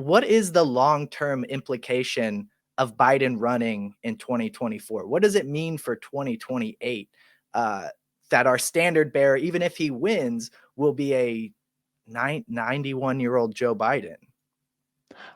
what is the long-term implication of Biden running in 2024? What does it mean for 2028 uh, that our standard bearer, even if he wins, will be a 91-year-old Joe Biden?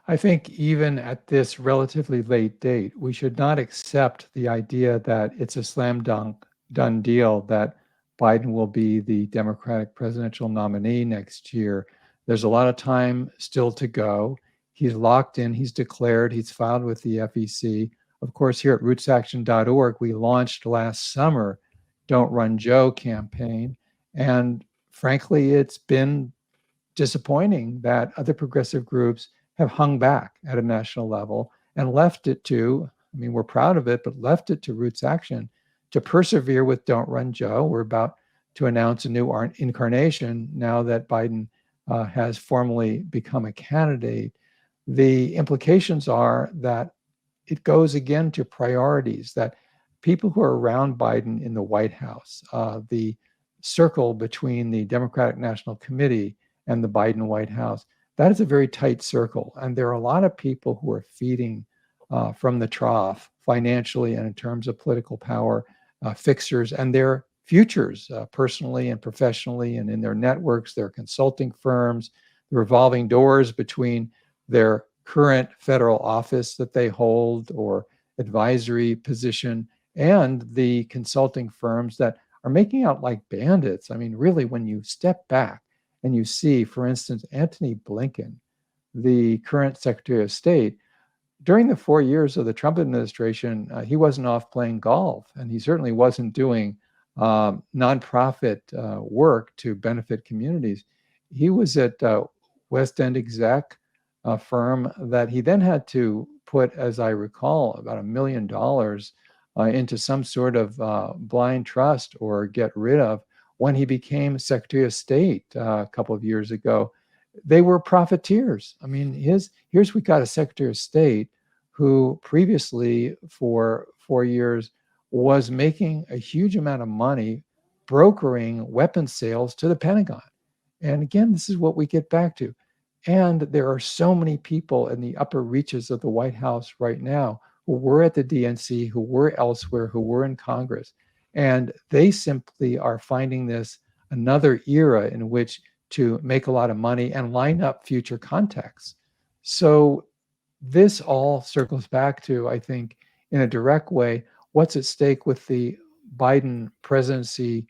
I think even at this relatively late date, we should not accept the idea that it's a slam dunk done deal that Biden will be the Democratic presidential nominee next year. There's a lot of time still to go. He's locked in, he's declared, he's filed with the FEC. Of course, here at rootsaction.org, we launched last summer Don't Run Joe campaign. And frankly, it's been disappointing that other progressive groups have hung back at a national level and left it to, I mean, we're proud of it, but left it to Roots Action to persevere with Don't Run Joe. We're about to announce a new incarnation now that Biden has formally become a candidate. The implications are that it goes again to priorities that people who are around Biden in the White House, the circle between the Democratic National Committee and the Biden White House, that is a very tight circle. And there are a lot of people who are feeding from the trough financially and in terms of political power, fixers and their futures, personally and professionally, and in their networks, their consulting firms, the revolving doors between their current federal office that they hold or advisory position and the consulting firms that are making out like bandits. I mean, really, when you step back and you see, for instance, Antony Blinken, the current Secretary of State, during the 4 years of the Trump administration, he wasn't off playing golf, and he certainly wasn't doing nonprofit work to benefit communities. He was at West End Exec, a firm that he then had to put, as I recall, about $1 million into some sort of blind trust or get rid of when he became Secretary of State a couple of years ago. They were profiteers. I mean, here's we got a Secretary of State who previously, for 4 years, was making a huge amount of money brokering weapons sales to the Pentagon. And again, this is what we get back to. And there are so many people in the upper reaches of the White House right now who were at the DNC, who were elsewhere, who were in Congress. And they simply are finding this another era in which to make a lot of money and line up future contacts. So this all circles back to, I think, in a direct way, what's at stake with the Biden presidency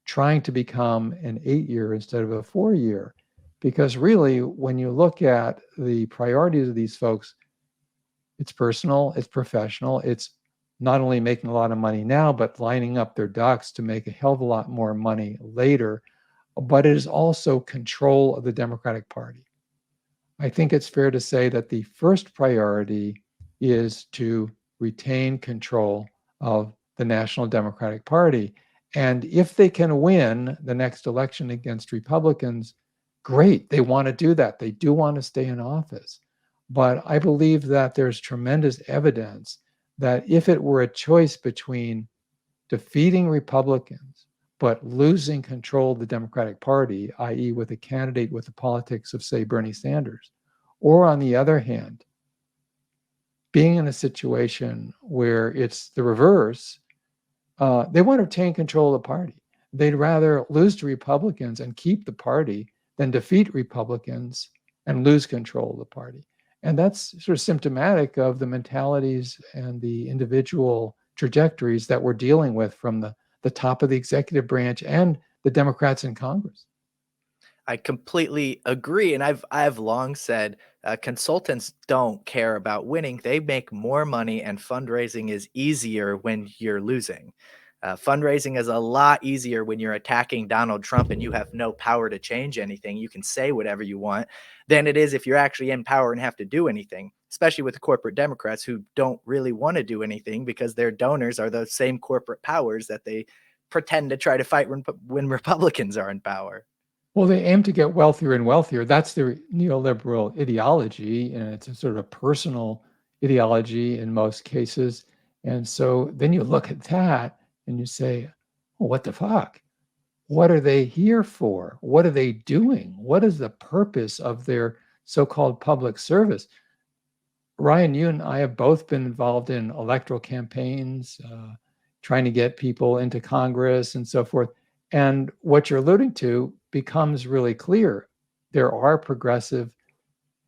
trying to become an 8-year instead of a 4-year. Because really, when you look at the priorities of these folks, it's personal, it's professional, it's not only making a lot of money now, but lining up their ducks to make a hell of a lot more money later. But it is also control of the Democratic Party. I think it's fair to say that the first priority is to retain control of the National Democratic Party. And if they can win the next election against Republicans, great. They want to do that. They do want to stay in office. But I believe that there's tremendous evidence that if it were a choice between defeating Republicans but losing control of the Democratic Party, i.e., with a candidate with the politics of, say, Bernie Sanders, or on the other hand, being in a situation where it's the reverse, they want to retain control of the party. They'd rather lose to Republicans and keep the party than defeat Republicans and lose control of the party. And that's sort of symptomatic of the mentalities and the individual trajectories that we're dealing with from the top of the executive branch and the Democrats in Congress. I completely agree, and I've long said consultants don't care about winning. They make more money, and fundraising is easier when you're losing. Fundraising is a lot easier when you're attacking Donald Trump and you have no power to change anything. You can say whatever you want than it is if you're actually in power and have to do anything, especially with the corporate Democrats who don't really want to do anything because their donors are those same corporate powers that they pretend to try to fight when Republicans are in power. Well, they aim to get wealthier and wealthier. That's their neoliberal ideology, and it's a sort of personal ideology in most cases. And so then you look at that and you say, well, what the fuck? What are they here for? What are they doing? What is the purpose of their so-called public service. Ryan, you and I have both been involved in electoral campaigns, trying to get people into Congress and so forth. And what you're alluding to becomes really clear. There are progressive,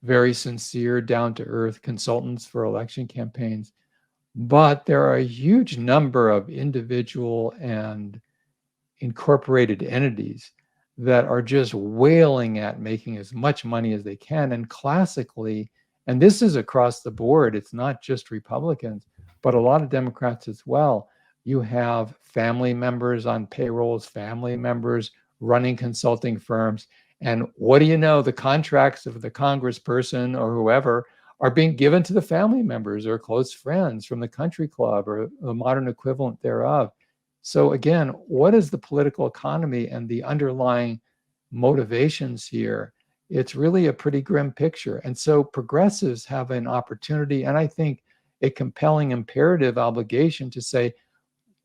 very sincere, down to earth consultants for election campaigns, but there are a huge number of individual and incorporated entities that are just wailing at making as much money as they can. And classically, and this is across the board, it's not just Republicans, but a lot of Democrats as well. You have family members on payrolls, family members running consulting firms. And what do you know? The contracts of the congressperson or whoever are being given to the family members or close friends from the country club or the modern equivalent thereof. So again, what is the political economy and the underlying motivations here? It's really a pretty grim picture. And so progressives have an opportunity, and I think a compelling imperative obligation to say,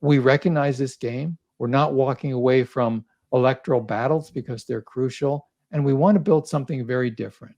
we recognize this game. We're not walking away from electoral battles because they're crucial. And we want to build something very different.